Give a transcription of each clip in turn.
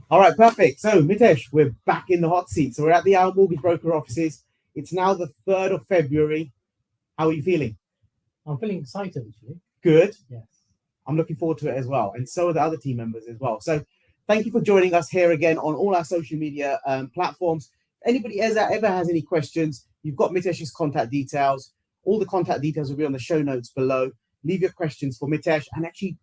All right, perfect. So, Mitesh, we're back in the hot seat. So, we're at the Our Mortgage Broker offices. It's now the 3rd of February. How are you feeling? I'm feeling excited actually. Good. Yes. I'm looking forward to it as well. And so are the other team members as well. So, thank you for joining us here again on all our social media platforms. Anybody ever has any questions, you've got Mitesh's contact details. All the contact details will be on the show notes below. Leave your questions for Mitesh and actually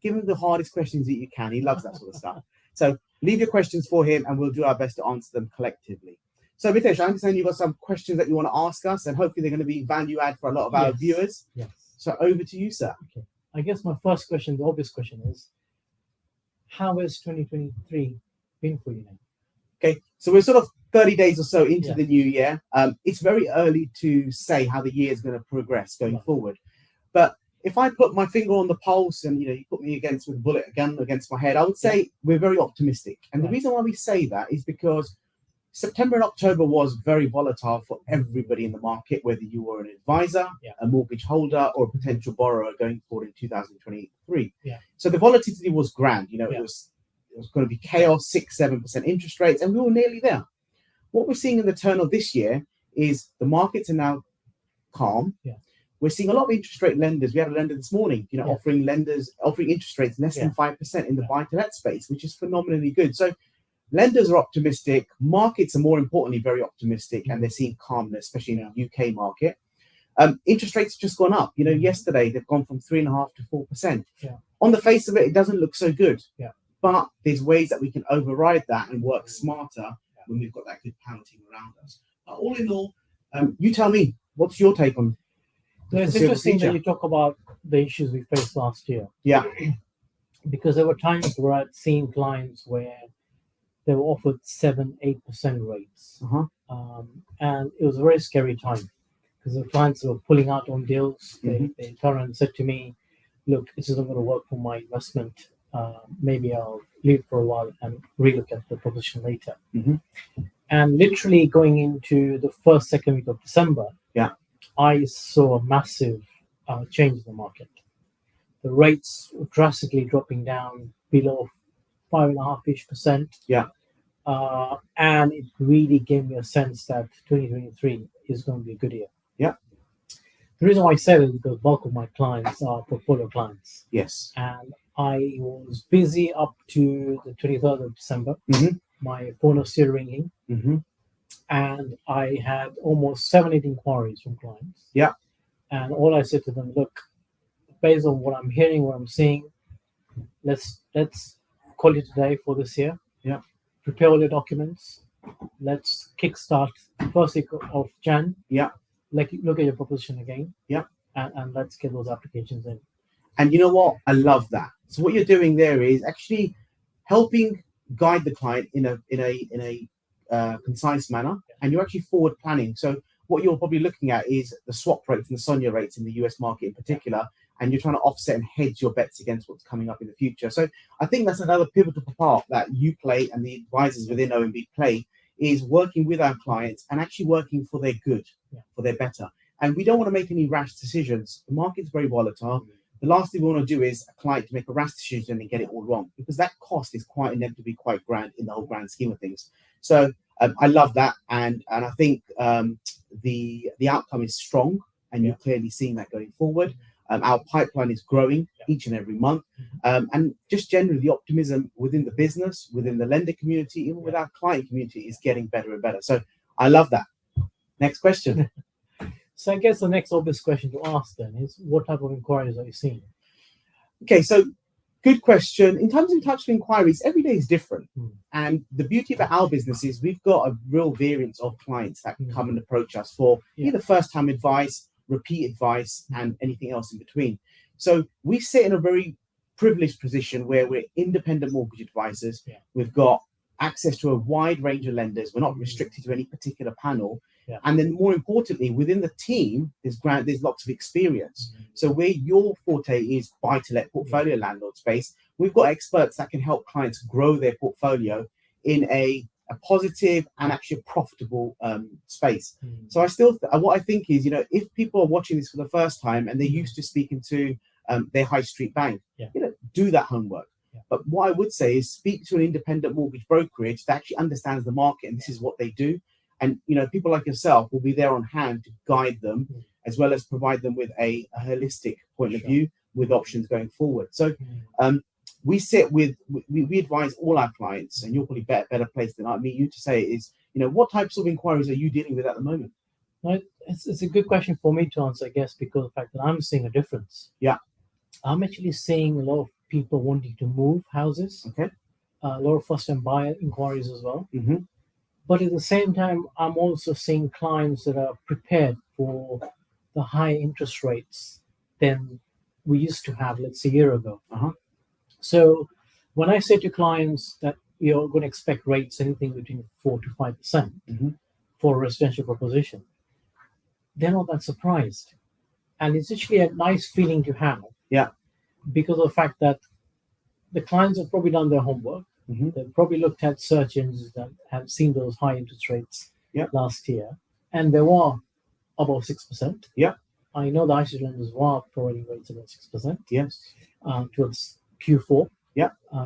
give him the hardest questions that you can. He loves that sort of stuff. So leave your questions for him and we'll do our best to answer them collectively. So Mitesh, I understand you've got some questions that you want to ask us and hopefully they're going to be value add for a lot of our viewers. Yes. So over to you, sir. Okay. I guess my first question, the obvious question is, how has 2023 been for you now? Okay, so we're sort of 30 days or so into Yeah. the new year. It's very early to say how the year is going to progress going forward. But if I put my finger on the pulse and you put me against with a bullet gun against my head, I would say we're very optimistic. And the reason why we say that is because September and October was very volatile for everybody in the market, whether you were an advisor, a mortgage holder, or a potential borrower going forward in 2023. So the volatility was grand. It was going to be chaos, 6-7% interest rates, and we were nearly there. What we're seeing in the turn of this year is the markets are now calm. We're seeing a lot of interest rate lenders. We had a lender this morning, offering interest rates less than 5% in the buy-to-let space, which is phenomenally good. So lenders are optimistic. Markets are more importantly very optimistic, and they're seeing calmness, especially in the UK market. Interest rates have just gone up. Yesterday they've gone from 3.5% to 4%. On the face of it, it doesn't look so good. But there's ways that we can override that and work smarter when we've got that good power team around us. All in all, you tell me, what's your take on? It's interesting that you talk about the issues we faced last year. Because there were times where I'd seen clients where they were offered 7-8% rates. And it was a very scary time because the clients were pulling out on deals. They turned and said to me, look, this isn't going to work for my investment. Maybe I'll leave for a while and relook at the proposition later. And literally going into the first, second week of December, I saw a massive change in the market. The rates were drastically dropping down below 5.5%. And it really gave me a sense that 2023 is going to be a good year. The reason why I said it is because the bulk of my clients are portfolio clients. And I was busy up to the 23rd of December. My phone was still ringing. And I had almost 7-8 inquiries from clients. And all I said to them, look, based on what I'm hearing, what I'm seeing, let's call it today for this year. Prepare all your documents. Let's kickstart first week of Jan. Look at your proposition again. And let's get those applications in. And you know what? I love that. So what you're doing there is actually helping guide the client in a concise manner, and you're actually forward planning. So what you're probably looking at is the swap rates and the SONIA rates in the US market in particular, and you're trying to offset and hedge your bets against what's coming up in the future. So I think that's another pivotal part that you play and the advisors within OMB play, is working with our clients and actually working for their good, for their better. And we don't want to make any rash decisions. The market's very volatile. The last thing we want to do is a client to make a rash decision and get it all wrong, because that cost is quite inevitably quite grand in the whole grand scheme of things. So I love that, and I think the outcome is strong, and you're clearly seeing that going forward. Our pipeline is growing each and every month, and just generally the optimism within the business, within the lender community, even with our client community, is getting better and better. So I love that. Next question. So I guess the next obvious question to ask then is, what type of inquiries are you seeing? Okay, so good question. In terms of inquiries, every day is different. And the beauty about our business is we've got a real variance of clients that can come and approach us for either first-time advice, repeat advice, and anything else in between. So we sit in a very privileged position where we're independent mortgage advisors. We've got access to a wide range of lenders. We're not restricted to any particular panel. And then more importantly, within the team, there's lots of experience. So where your forte is buy-to-let portfolio landlord space, we've got experts that can help clients grow their portfolio in a positive and actually a profitable space. So what I think is, if people are watching this for the first time and they're used to speaking to their high street bank, do that homework. But what I would say is speak to an independent mortgage brokerage that actually understands the market and this is what they do. And people like yourself will be there on hand to guide them, as well as provide them with a holistic point of view with options going forward. So we advise all our clients, and you're probably better placed than you to say is, what types of inquiries are you dealing with at the moment? Right. It's a good question for me to answer, I guess, because of the fact that I'm seeing a difference. Yeah. I'm actually seeing a lot of people wanting to move houses. Okay. A lot of first-time buyer inquiries as well. Mm-hmm. But at the same time, I'm also seeing clients that are prepared for the high interest rates than we used to have, let's say, a year ago. Uh-huh. So when I say to clients that you're going to expect rates anything between 4 to 5% for a residential proposition, they're not that surprised. And it's actually a nice feeling to have. Yeah. Because of the fact that the clients have probably done their homework. Mm-hmm. They've probably looked at search engines that have seen those high interest rates last year. And they were above 6%. Yeah. I know the ICT lenders were providing rates about 6%. Yes. Towards Q4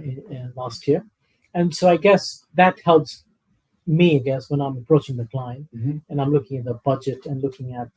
in last year. And so I guess that helps me, when I'm approaching the client and I'm looking at the budget and looking at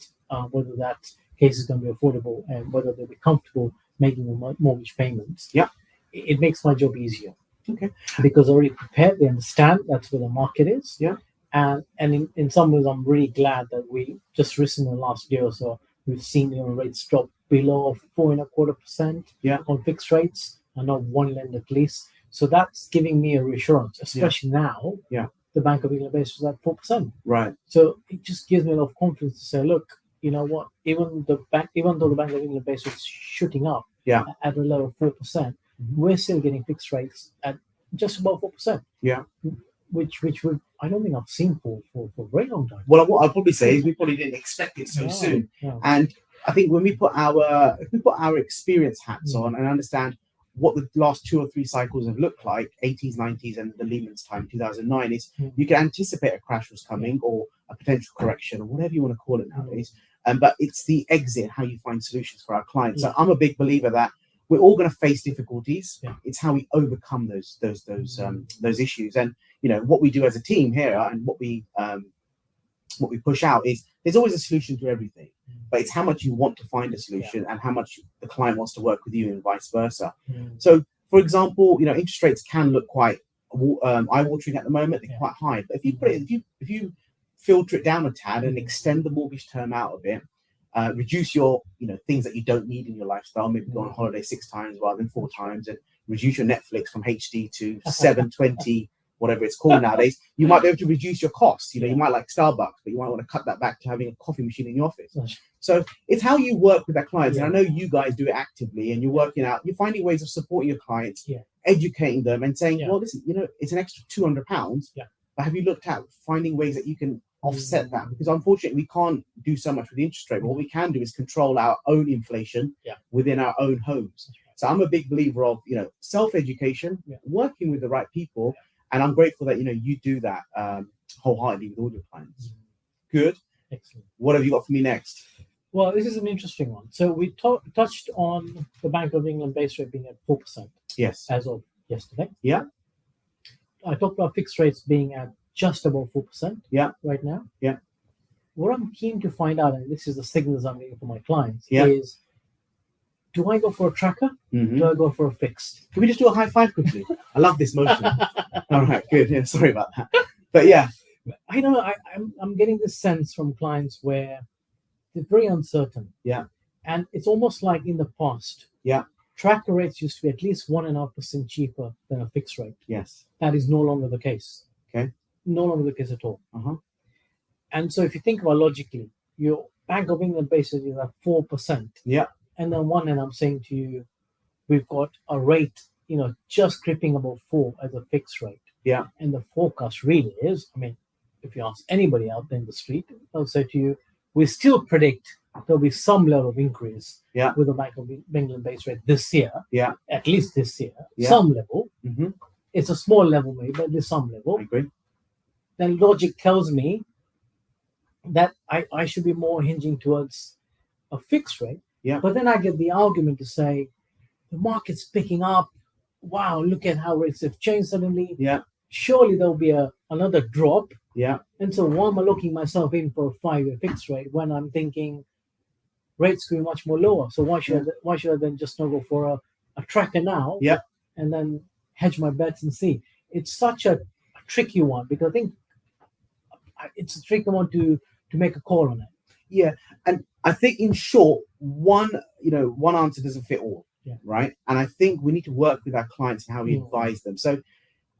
whether that case is going to be affordable and whether they'll be comfortable making the mortgage payments. Yeah. It makes my job easier. Okay. Because they're already prepared, they understand that's where the market is. Yeah. And in some ways, I'm really glad that we just recently, last year or so, we've seen rates drop below 4.25% on fixed rates, and not one lend at least. So that's giving me a reassurance, especially now. Yeah. The Bank of England base was at 4%. Right. So it just gives me a lot of confidence to say, look, you know what? Even though the Bank of England base was shooting up at a level of 4%, we're still getting fixed rates at just above 4%. Yeah. Which I don't think I've seen for a very long time. Well, what I'll probably say is we probably didn't expect it so soon. Yeah. And I think when we put our experience hats on and understand what the last 2 or 3 cycles have looked like, 80s, 90s, and the Lehman's time, 2009, is you can anticipate a crash was coming or a potential correction or whatever you want to call it nowadays. But it's the exit, how you find solutions for our clients. So I'm a big believer that we're all going to face difficulties. Yeah. It's how we overcome those issues. And what we do as a team here, and what we push out is there's always a solution to everything, but it's how much you want to find a solution and how much the client wants to work with you, and vice versa. So, for example, interest rates can look quite eye-watering at the moment. They're quite high, but if you filter it down a tad and extend the mortgage term out a bit, reduce your things that you don't need in your lifestyle, maybe go on holiday 6 times rather than 4 times, and reduce your Netflix from HD to 720, whatever it's called nowadays, you might be able to reduce your costs. You might like Starbucks, but you might want to cut that back to having a coffee machine in your office. So it's how you work with our clients. And I know you guys do it actively, and you're finding ways of supporting your clients, educating them and saying, well, listen, it's an extra £200, but have you looked at finding ways that you can offset that? Because unfortunately we can't do so much with the interest rate. What we can do is control our own inflation within our own homes. So I'm a big believer of self-education, working with the right people, and I'm grateful that you do that wholeheartedly with all your clients. Good. Excellent. What have you got for me next? Well, this is an interesting one. So we touched on the Bank of England base rate being at 4%. Yes. As of yesterday. Yeah. I talked about fixed rates being at just above 4%. Yeah. Right now. Yeah. What I'm keen to find out, and this is the signals I'm getting from my clients, is do I go for a tracker? Do I go for a fixed? Can we just do a high five quickly? I love this motion. All right, good. Yeah, sorry about that. But yeah. I don't know. I'm getting this sense from clients where they're very uncertain. Yeah. And it's almost like in the past. Yeah. Tracker rates used to be at least 1.5% cheaper than a fixed rate. Yes. That is no longer the case. Okay. No longer the case at all. Uh-huh. And so if you think about logically, your Bank of England basically is at 4%. Yeah. And on one hand, I'm saying to you, we've got a rate, just creeping above 4 as a fixed rate. Yeah. And the forecast really is, if you ask anybody out there in the street, they'll say to you, we still predict there'll be some level of increase with the Bank of England base rate this year. Yeah. At least this year. Yeah. Some level. Mm-hmm. It's a small level maybe, but there's some level. I agree. Then logic tells me that I should be more hinging towards a fixed rate. Yeah. But then I get the argument to say the market's picking up, wow, look at how rates have changed suddenly. Yeah. Surely there'll be another drop. Yeah. And so why am I looking myself in for a 5-year fixed rate when I'm thinking rates could be much more lower? So why should I then just not go for a tracker now? Yeah. And then hedge my bets and see. It's such a tricky one because I think it's a tricky one to make a call on it. Yeah, and I think in short, one answer doesn't fit all, right? And I think we need to work with our clients and how we advise them. So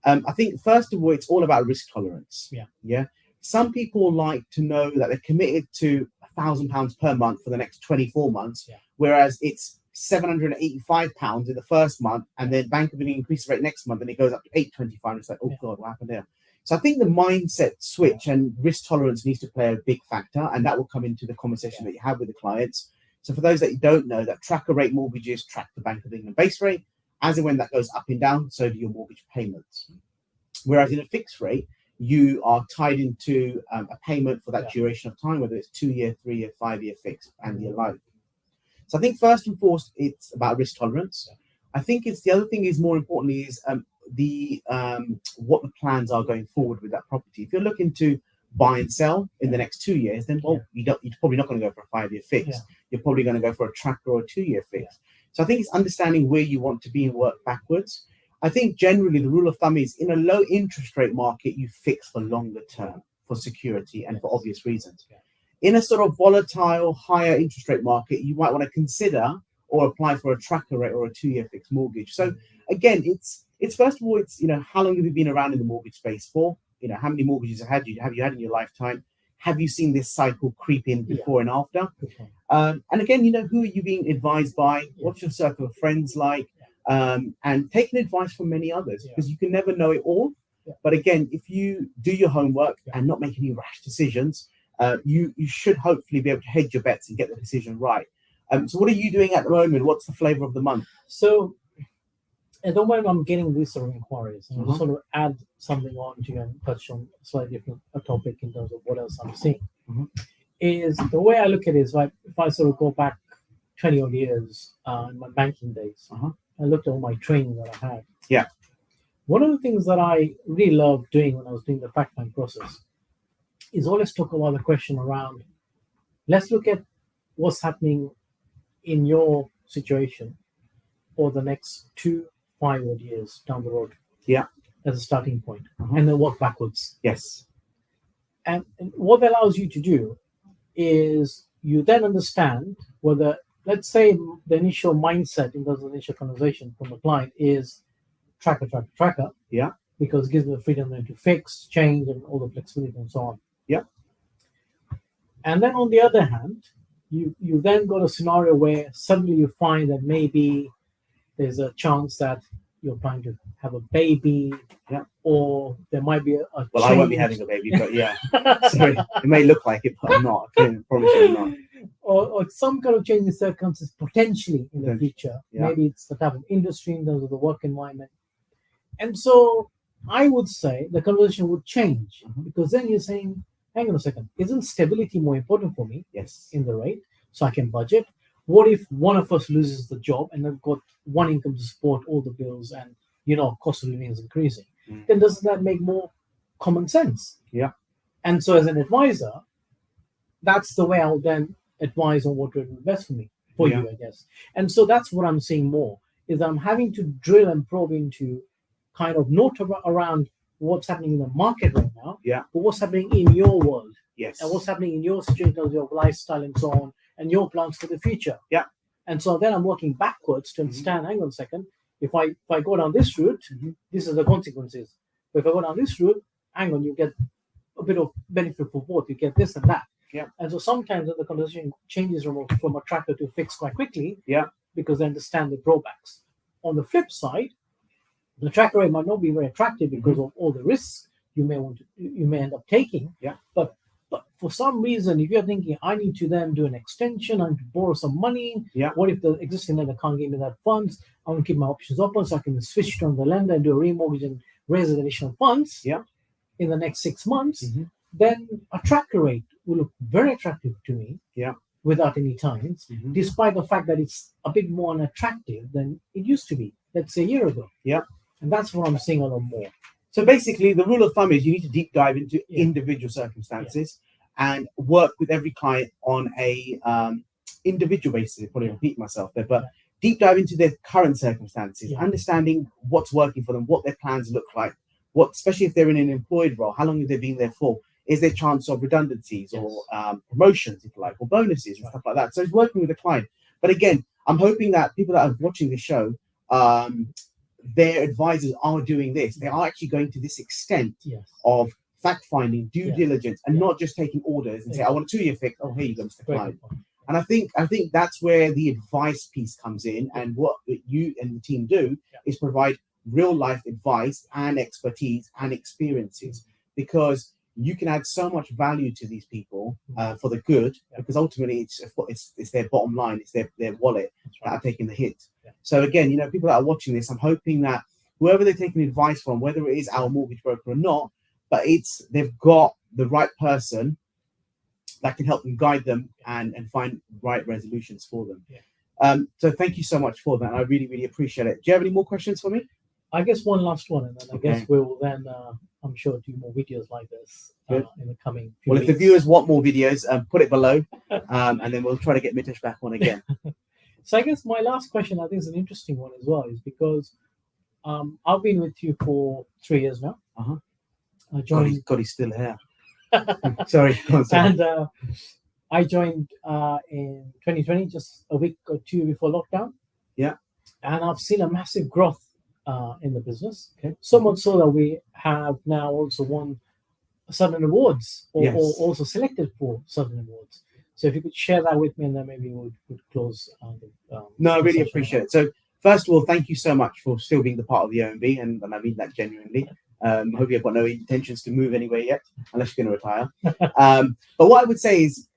I think first of all, it's all about risk tolerance. Yeah. Some people like to know that they're committed to £1,000 per month for the next 24 months, whereas it's £785 in the first month, and then Bank of England increases rate next month, and it goes up to £825. It's like, oh God, what happened there? So I think the mindset switch and risk tolerance needs to play a big factor, and that will come into the conversation that you have with the clients. So for those that you don't know, that tracker rate mortgages track the Bank of England base rate. As and when that goes up and down, so do your mortgage payments. Whereas in a fixed rate, you are tied into a payment for that duration of time, whether it's 2-year, 3-year, 5-year fixed, and the like. So I think first and foremost, it's about risk tolerance. I think it's the other thing is more importantly is what the plans are going forward with that property. If you're looking to buy and sell in the next 2 years, then you're probably not going to go for a 5-year fix. You're probably going to go for a tracker or a 2-year fix. So I think it's understanding where you want to be and work backwards. I think generally the rule of thumb is in a low interest rate market, you fix for longer term for security and for obvious reasons. In a sort of volatile, higher interest rate market, you might want to consider or apply for a tracker rate or a 2-year fixed mortgage. So again, it's first of all, it's how long have you been around in the mortgage space for? How many mortgages have you had in your lifetime? Have you seen this cycle creep in before and after? And again, who are you being advised by? What's your circle of friends like? And taking advice from many others, because you can never know it all. But again, if you do your homework and not make any rash decisions, you should hopefully be able to hedge your bets and get the decision right. So what are you doing at the moment? What's the flavor of the month? So at the moment, I'm getting these sort of inquiries, and I'll sort of add something on to you and touch on a slightly different topic in terms of what else I'm seeing. Is the way I look at it is like if I sort of go back 20 odd years in my banking days, I looked at all my training that I had. Yeah. One of the things that I really loved doing when I was doing the fact find process is always talk about the question around, let's look at what's happening in your situation for the next 2-5 odd years down the road. Yeah. As a starting point, and then work backwards. Yes. And what that allows you to do is you then understand whether, let's say, the initial mindset in those initial conversation from the client is tracker. Yeah. Because it gives them the freedom then to fix, change, and all the flexibility and so on. Yeah. And then on the other hand, you then got a scenario where suddenly you find that maybe there's a chance that you're trying to have a baby, or there might be a well, change. I won't be having a baby, but sorry, it may look like it, but I'm not. I can promise you I'm not. Or some kind of change in circumstances potentially in the future. Yeah. Maybe it's the type of industry in terms of the work environment. And so I would say the conversation would change, because then you're saying, hang on a second, isn't stability more important for me? Yes. In the rate, so I can budget? What if one of us loses the job and I've got one income to support all the bills and cost of living is increasing? Then doesn't that make more common sense? Yeah. And so as an advisor, that's the way I'll then advise on what to invest for me, you, I guess. And so that's what I'm seeing more, is I'm having to drill and probe into kind of not around what's happening in the market right now, but what's happening in your world. Yes. And what's happening in your situation, your lifestyle and so on, and your plans for the future. Yeah. And so then I'm working backwards to understand, hang on a second, if I go down this route, this is the consequences. But if I go down this route, hang on, you get a bit of benefit for both. You get this and that. Yeah. And so sometimes the conversation changes from a tracker to fix quite quickly. Yeah. Because they understand the drawbacks. On the flip side, the tracker rate might not be very attractive because of all the risks you may end up taking. Yeah. But for some reason, if you're thinking, I need to then do an extension, I need to borrow some money. Yeah. What if the existing lender can't give me that funds? I want to keep my options open so I can switch to the lender and do a remortgage and raise additional funds. Yeah. In the next 6 months, then a tracker rate will look very attractive to me. Yeah. Without any times, despite the fact that it's a bit more unattractive than it used to be. let's say, a year ago. Yeah. And that's what I'm seeing a lot more. So basically, the rule of thumb is you need to deep dive into individual circumstances and work with every client on a individual basis. I'll probably repeat myself there, but deep dive into their current circumstances, understanding what's working for them, what their plans look like, what, especially if they're in an employed role, how long have they been there for? Is there chance of redundancies or promotions, if you like, or bonuses and stuff like that? So it's working with the client. But again, I'm hoping that people that are watching this show, their advisors are doing this. They are actually going to this extent of fact-finding, due diligence, and not just taking orders and say, I want a 2-year fix. Oh, here you go, Mr. Client. And I think that's where the advice piece comes in. And what you and the team do is provide real-life advice and expertise and experiences, because you can add so much value to these people for the good, because ultimately it's their bottom line, it's their wallet that are taking the hit. So again, people that are watching this, I'm hoping that whoever they're taking advice from, whether it is our mortgage broker or not, but they've got the right person that can help them, guide them, and find right resolutions for them. So thank you so much for that. I really, really appreciate it. Do you have any more questions for me? I guess one last one, and then I guess we will then, I'm sure, do more videos like this in the coming few weeks. If the viewers want more videos, put it below, and then we'll try to get Mitesh back on again. So I guess my last question, I think, is an interesting one as well, is because I've been with you for 3 years now. I joined. God, he's still here. Sorry. And I joined in 2020, just a week or two before lockdown. Yeah. And I've seen a massive growth in the business. So much so that we have now also won certain awards, or also selected for certain awards. So if you could share that with me, and then maybe we would close. No, I really appreciate it. So first of all, thank you so much for still being the part of the OMB, and I mean that genuinely. I hope you've got no intentions to move anywhere yet, unless you're going to retire. But what I would say is,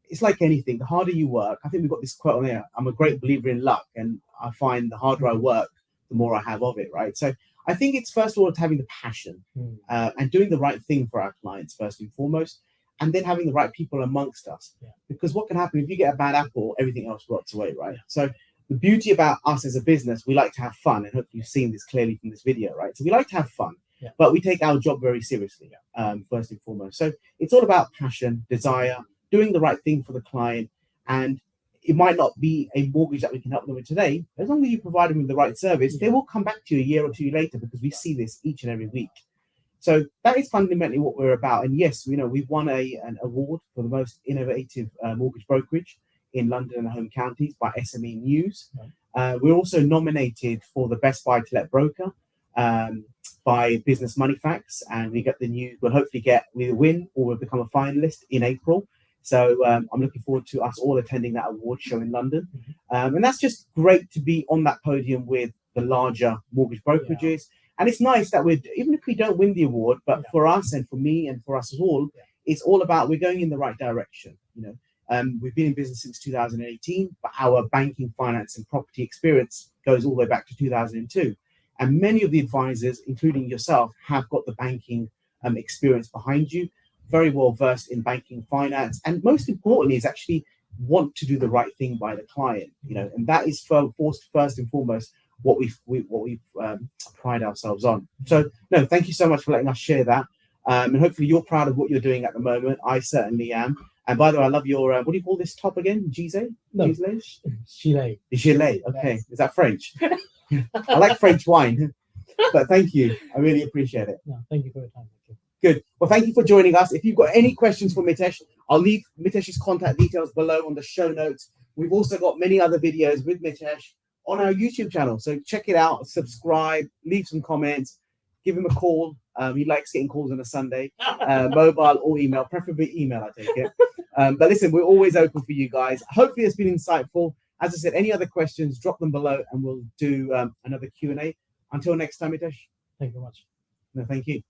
it's like anything. The harder you work, I think we've got this quote on there. I'm a great believer in luck, and I find the harder I work, the more I have of it, right? So I think it's first of all having the passion and doing the right thing for our clients first and foremost, and then having the right people amongst us. Because what can happen if you get a bad apple, everything else rots away, right? So the beauty about us as a business, we like to have fun, and hopefully you've seen this clearly from this video, right? So we like to have fun, but we take our job very seriously, first and foremost. So it's all about passion, desire, doing the right thing for the client, and it might not be a mortgage that we can help them with today. As long as you provide them with the right service, they will come back to you a year or two later, because we see this each and every week. So that is fundamentally what we're about. And yes, we've won an award for the most innovative mortgage brokerage in London and the home counties by SME News. We're also nominated for the best buy-to-let broker by Business Money Facts, and we get the news. We'll hopefully we'll win, or we'll become a finalist in April. So I'm looking forward to us all attending that award show in London. And that's just great to be on that podium with the larger mortgage brokerages. And it's nice that even if we don't win the award, but for us and for me and for us all, it's all about we're going in the right direction. We've been in business since 2018, but our banking, finance, and property experience goes all the way back to 2002. And many of the advisors, including yourself, have got the banking experience behind you, very well versed in banking, finance, and most importantly, is actually want to do the right thing by the client. And that is first and foremost what we pride ourselves on. So no, thank you so much for letting us share that, and hopefully you're proud of what you're doing at the moment. I certainly am. And by the way, I love your what do you call this top again? Gilet? No, gilet. Gilet. Okay, is that French? I like French wine. But thank you. I really appreciate it. No, thank you for your time. Good. Well, thank you for joining us. If you've got any questions for Mitesh, I'll leave Mitesh's contact details below on the show notes. We've also got many other videos with Mitesh on our YouTube channel. So check it out, subscribe, leave some comments, give him a call. He likes getting calls on a Sunday, mobile or email, preferably email, I take it. But listen, we're always open for you guys. Hopefully it's been insightful. As I said, any other questions, drop them below and we'll do another Q&A. Until next time, Mitesh. Thank you very much. No, thank you.